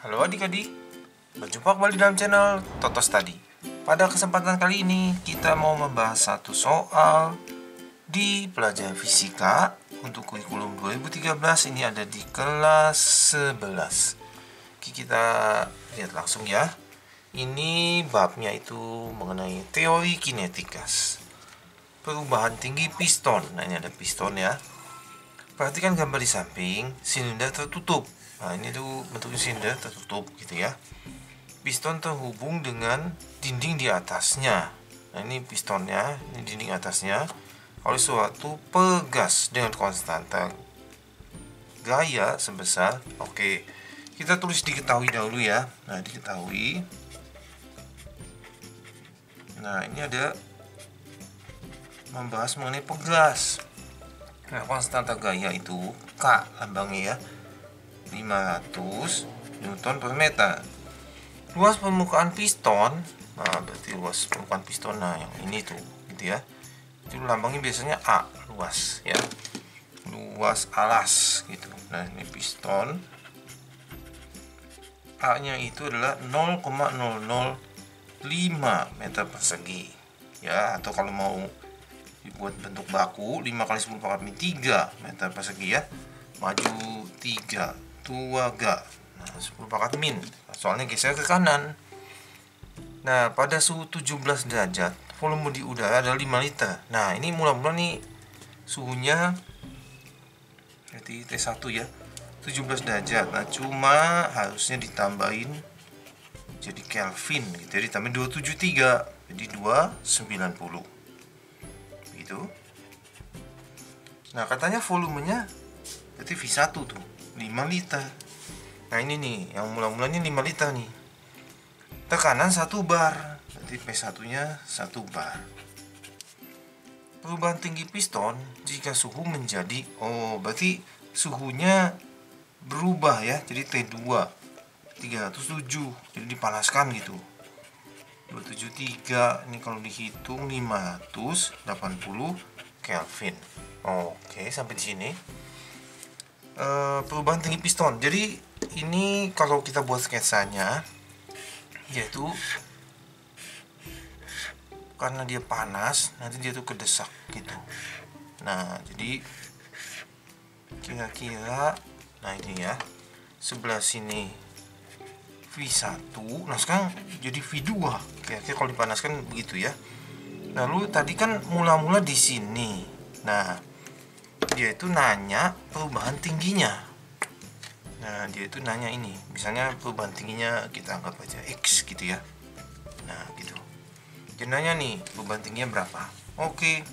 Halo adik-adik, berjumpa kembali dalam channel Toto Study. Pada kesempatan kali ini kita mau membahas satu soal di pelajaran fisika untuk kurikulum 2013. Ini ada di kelas 11. Oke, kita lihat langsung ya. Ini babnya itu mengenai teori kinetik gas, perubahan tinggi piston. Nah, ini ada piston ya. Perhatikan gambar di samping, silinder tertutup. Nah, ini tuh bentuknya silinder tertutup gitu ya. Piston terhubung dengan dinding di atasnya. Nah, ini pistonnya, ini dinding atasnya oleh suatu pegas dengan konstanta gaya sebesar, oke, kita tulis diketahui dahulu ya. Nah, diketahui. Nah, ini ada membahas mengenai pegas. Nah, konstanta gaya itu K lambangnya ya, 500 Newton per meter. Luas permukaan piston, nah berarti luas permukaan piston, nah yang ini tuh gitu ya, itu lambangnya biasanya A, luas ya, luas alas gitu. Nah, ini piston, A nya itu adalah 0,005 meter persegi ya, atau kalau mau dibuat bentuk baku 5 kali 10 pangkat min 3 meter persegi ya, maju 3 tua ga, nah 10 pangkat min, soalnya geser ke kanan. Nah, pada suhu 17 derajat volume di udara adalah 5 liter. Nah, ini mula-mula nih suhunya berarti T1 ya, 17 derajat. Nah, cuma harusnya ditambahin jadi Kelvin gitu, jadi ditambahin 273 jadi 290 gitu. Nah, katanya volumenya berarti V1 tuh 5 liter. Nah, ini nih yang mula-mulanya 5 liter nih. Tekanan 1 bar, berarti P1 nya 1 bar. Perubahan tinggi piston jika suhu menjadi, berarti suhunya berubah ya, jadi T2 307, jadi dipanaskan gitu, 273. Ini kalau dihitung 580 Kelvin. Oke, sampai di sini. Perubahan tinggi piston. Jadi ini kalau kita buat sketsanya, yaitu karena dia panas, nanti dia tuh kedesak gitu. Nah, jadi kira-kira, nah ini ya, sebelah sini V1, nah sekarang jadi V2. Kira-kira kalau dipanaskan begitu ya. Lalu tadi kan mula-mula di sini. Nah, dia itu nanya perubahan tingginya. Nah, dia itu nanya ini, misalnya perubahan tingginya kita anggap aja X gitu ya. Nah, gitu. Dia nanya nih, perubahan tingginya berapa? Oke.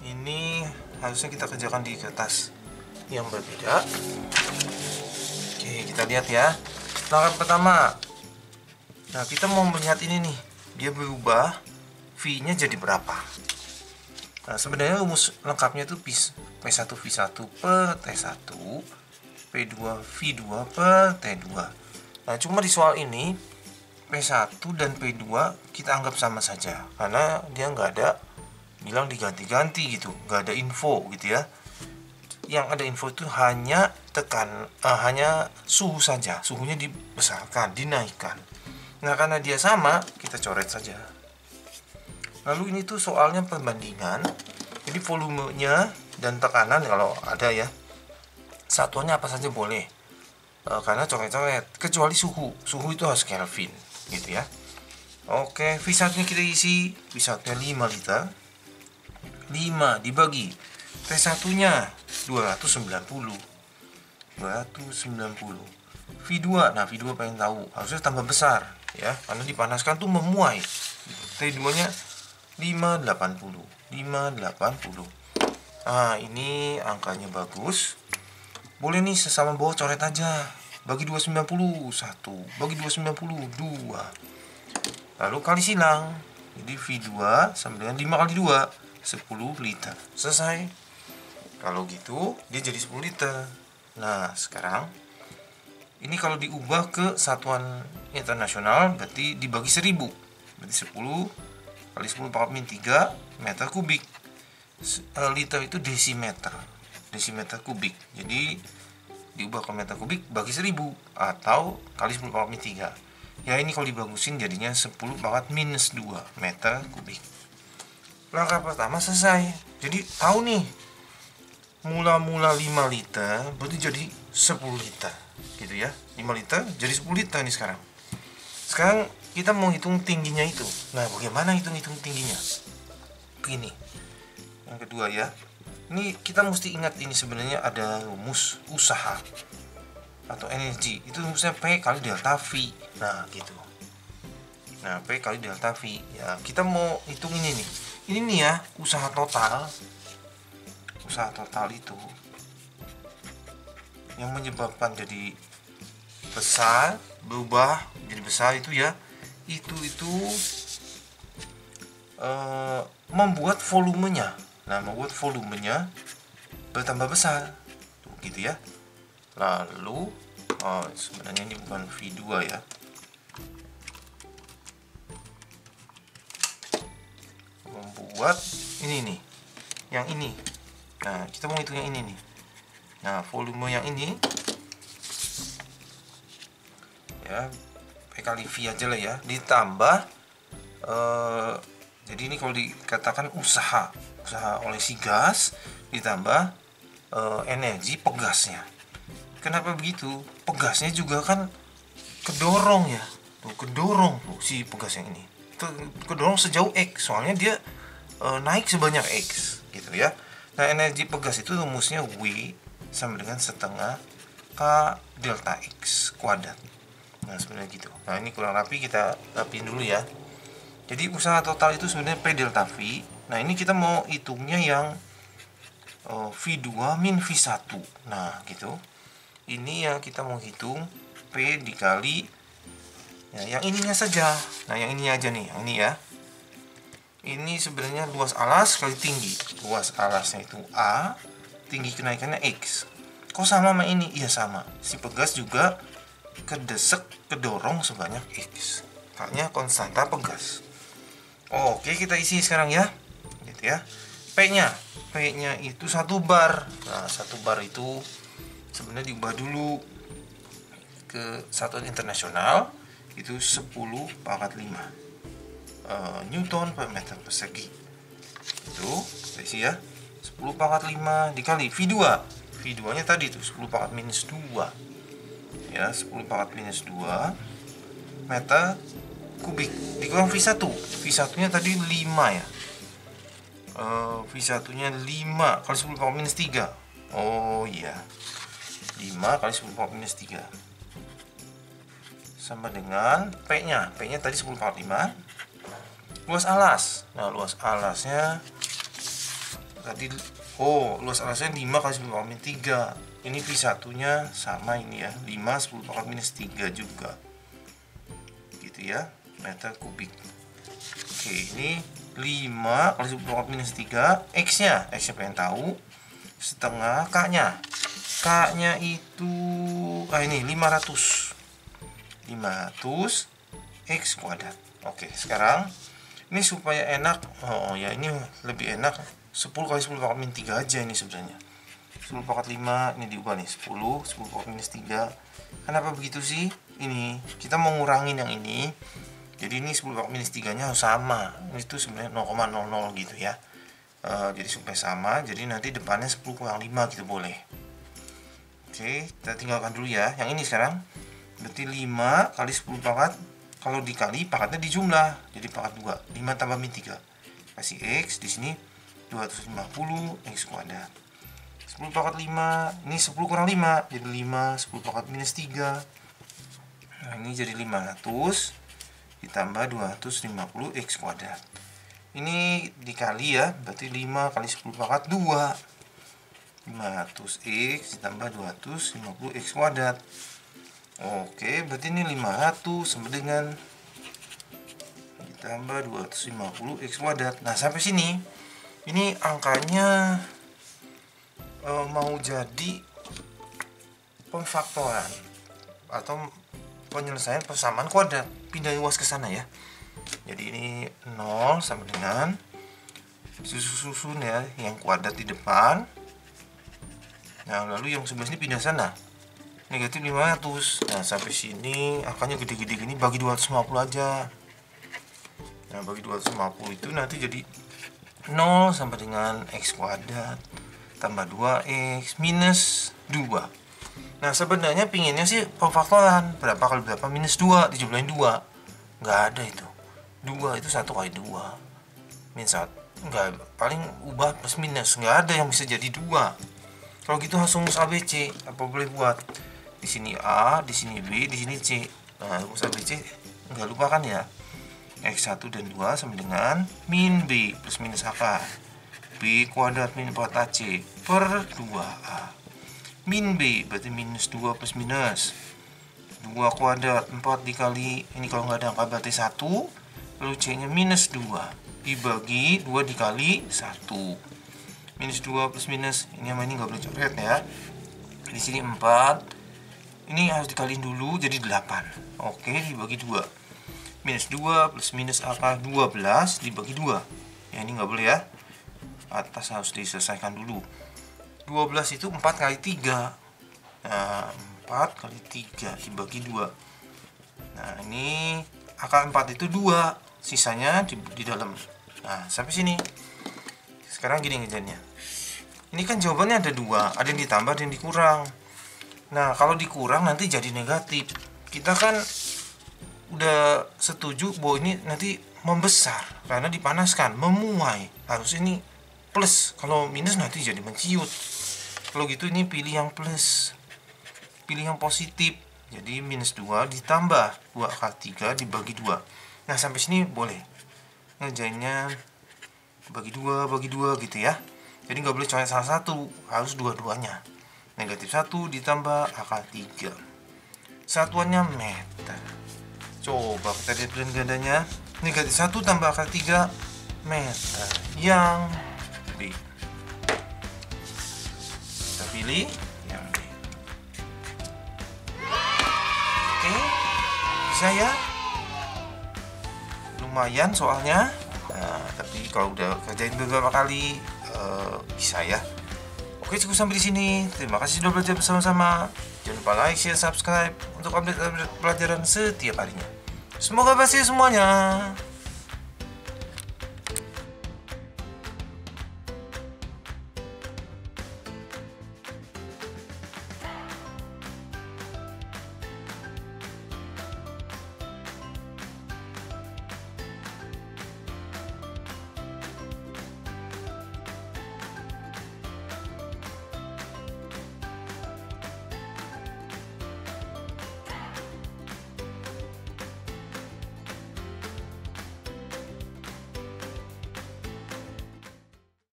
Ini harusnya kita kerjakan di kertas yang berbeda. Oke, kita lihat ya. Langkah pertama. Nah, kita mau melihat ini nih, dia berubah, V-nya jadi berapa? Nah, sebenarnya rumus lengkapnya itu P1 V1 per T1, P2 V2 per T2. Nah, cuma di soal ini P1 dan P2 kita anggap sama saja, karena dia nggak ada bilang diganti-ganti gitu, nggak ada info gitu ya. Yang ada info itu hanya hanya suhu saja, suhunya dibesarkan, dinaikkan. Nah, karena dia sama, kita coret saja. Lalu ini tuh soalnya perbandingan, jadi volumenya dan tekanan kalau ada ya, satuannya apa saja boleh, karena coret-coret, kecuali suhu itu harus Kelvin gitu ya. Oke, V1 nya kita isi, V1 nya 5 liter, 5 dibagi T1 nya 290, V2, nah V2 pengen tahu, harusnya tambah besar ya, karena dipanaskan tuh memuai. T2 nya 580. Nah, ini angkanya bagus. Boleh nih sesama bawah coret aja. Bagi 290 1, bagi 290 2. Lalu kali silang. Jadi V2 sama dengan 5 kali 2 10 liter. Selesai. Kalau gitu dia jadi 10 liter. Nah, sekarang ini kalau diubah ke satuan internasional berarti dibagi 1000. Berarti 10 kali 10 pangkat min 3 meter kubik. Liter itu desimeter kubik. Jadi diubah ke meter kubik bagi 1000 atau kali 10 pangkat min 3. Ya ini kalau dibagusin jadinya 10 pangkat minus 2 meter kubik. Langkah pertama selesai. Jadi tahu nih, mula-mula 5 liter berarti jadi 10 liter gitu ya. 5 liter jadi 10 liter nih sekarang. Sekarang kita mau hitung tingginya itu. Nah, bagaimana hitung tingginya? Begini. Yang kedua ya. Ini kita mesti ingat, ini sebenarnya ada rumus usaha atau energi. Itu rumusnya P kali delta V. Nah, gitu. Nah, P kali delta V. Ya, kita mau hitung ini nih. Ini nih ya, usaha total. Usaha total itu yang menyebabkan jadi besar, berubah jadi besar itu ya, itu membuat volumenya. Nah, membuat volumenya bertambah besar tuh, gitu ya. Lalu sebenarnya ini bukan V2 ya, membuat ini nih, yang ini. Nah, kita mau hitung yang ini nih. Nah, volume yang ini ya, P kali V aja lah ya, ditambah jadi ini kalau dikatakan usaha oleh si gas ditambah energi pegasnya. Kenapa begitu? Pegasnya juga kan kedorong ya, tuh kedorong tuh si pegas yang ini, kedorong sejauh X, soalnya dia naik sebanyak X gitu ya. Nah, energi pegas itu rumusnya W sama dengan setengah K delta X kuadrat. Nah, sebenarnya gitu. Nah, ini kurang rapi, kita rapiin dulu ya. Jadi usaha total itu sebenarnya P delta V. Nah, ini kita mau hitungnya yang V2 min V1. Nah, gitu. Ini yang kita mau hitung P dikali ya, yang ininya saja. Nah, yang ini aja nih, yang ini ya. Ini sebenarnya luas alas kali tinggi. Luas alasnya itu A, tinggi kenaikannya X. Kok sama ini? Iya sama. Si pegas juga kedorong sebanyak X. Makanya konstanta pegas. Oke, kita isi sekarang ya. Gitu ya. P-nya itu 1 bar. Nah, 1 bar itu sebenarnya diubah dulu ke satuan internasional, itu 10 pangkat 5 Newton per meter persegi. Itu kita isi ya. 10 pangkat 5 dikali V2. V2-nya tadi itu 10 pangkat minus 2. Ya, 10 pangkat minus 2 meter kubik dikurang V1. V1-nya tadi 5 ya. V1-nya 5 kali 10 pangkat minus 3. Oh iya. 5 kali 10 pangkat minus 3 sama dengan P-nya. P-nya tadi 10 pangkat 5. Luas alas. Nah, luas alasnya tadi luas alasnya 5 kali 10 pangkat minus 3. Ini V1-nya sama ini ya, 5 10 pangkat minus 3 juga. Gitu ya, meter kubik. Oke, ini 5 kali 10 pangkat minus 3. X-nya pengen tahu. Setengah K-nya. K-nya itu ini 500 X kuadrat. Oke, sekarang ini supaya enak, ya ini lebih enak 10 kali 10 pangkat minus 3 aja ini sebenarnya. 10 pangkat 5 ini diubah nih 10 pangkat minus 3. Kenapa begitu sih? Ini kita mau ngurangin yang ini. Jadi ini 10 pangkat minus 3 nya harus sama. Ini tuh sebenarnya 0,00 gitu ya. Jadi supaya sama, jadi nanti depannya 10 kurang 5 gitu boleh. Oke, kita tinggalkan dulu ya. Yang ini sekarang berarti 5 kali 10 pangkat, kalau dikali pangkatnya dijumlah jadi pangkat 2. 5 tambah min 3 kasih X, di sini 250 X kuadrat. 10 pangkat 5, ini 10 kurang 5 jadi 5, 10 pangkat minus 3. Nah, ini jadi 500 ditambah 250 X kuadrat. Ini dikali ya, berarti 5 kali 10 pangkat 2. 500 X ditambah 250 X kuadrat. Oke, berarti ini 500 sama dengan ditambah 250 X kuadrat. Nah, sampai sini ini angkanya mau jadi pemfaktoran atau penyelesaian persamaan kuadrat. Pindah luas ke sana ya. Jadi ini 0 sama dengan susun ya, yang kuadrat di depan. Nah, lalu yang sebelah sini pindah sana. negatif 500. Nah sampai sini angkanya gede-gede gini, bagi 250 aja. Nah bagi 250 itu nanti jadi 0 sampai dengan x kuadrat tambah 2x minus 2. Nah sebenarnya pinginnya sih pemfaktoran, berapa kali berapa minus 2 dijumlahin 2. Nggak ada itu, 2 itu 1 kali 2 minus 1, nggak, paling ubah plus minus, nggak ada yang bisa jadi 2. Kalau gitu langsung rumus ABC. Apa boleh buat di sini A, di sini B, di sini C. Nah rumus ABC nggak lupakan ya, x1 dan 2 sama dengan min B plus minus akar B kuadrat min 4AC per 2A. Min B berarti minus 2 plus minus 2 kuadrat 4 dikali, ini kalau nggak ada angka berarti 1, lalu C nya minus 2 dibagi 2 dikali 1. Minus 2 plus minus, ini sama ini nggak boleh coret ya. Di sini 4, ini harus dikaliin dulu jadi 8. Oke, dibagi 2. Minus 2 plus minus akar 12 dibagi 2. Ya ini nggak boleh ya, atas harus diselesaikan dulu. 12 itu 4 kali 3. Nah 4 kali 3 dibagi 2. Nah ini akar 4 itu 2, sisanya di dalam. Nah sampai sini. Sekarang gini ngejarnya, ini kan jawabannya ada 2, ada yang ditambah, ada yang dikurang. Nah kalau dikurang nanti jadi negatif. Kita kan udah setuju bahwa ini nanti membesar karena dipanaskan, memuai. Harus ini plus, kalau minus nanti jadi menciut. Kalau gitu ini pilih yang plus, pilih yang positif. Jadi minus 2 ditambah 2 kali 3 dibagi 2. Nah sampai sini boleh ngerjainnya bagi 2 gitu ya. Jadi nggak boleh coret salah satu, harus dua-duanya. Negatif 1 ditambah akar 3, satuannya meter. Coba kita lihat pilihan gandanya. Negatif 1 tambah akar 3 meter, yang B. Kita pilih yang B. Oke, bisa ya, lumayan soalnya. Nah, tapi kalau udah kerjain beberapa kali bisa ya. Oke, cukup sampai di sini. Terima kasih sudah belajar bersama-sama. Jangan lupa like, share, subscribe untuk update pelajaran setiap harinya. Semoga berhasil semuanya.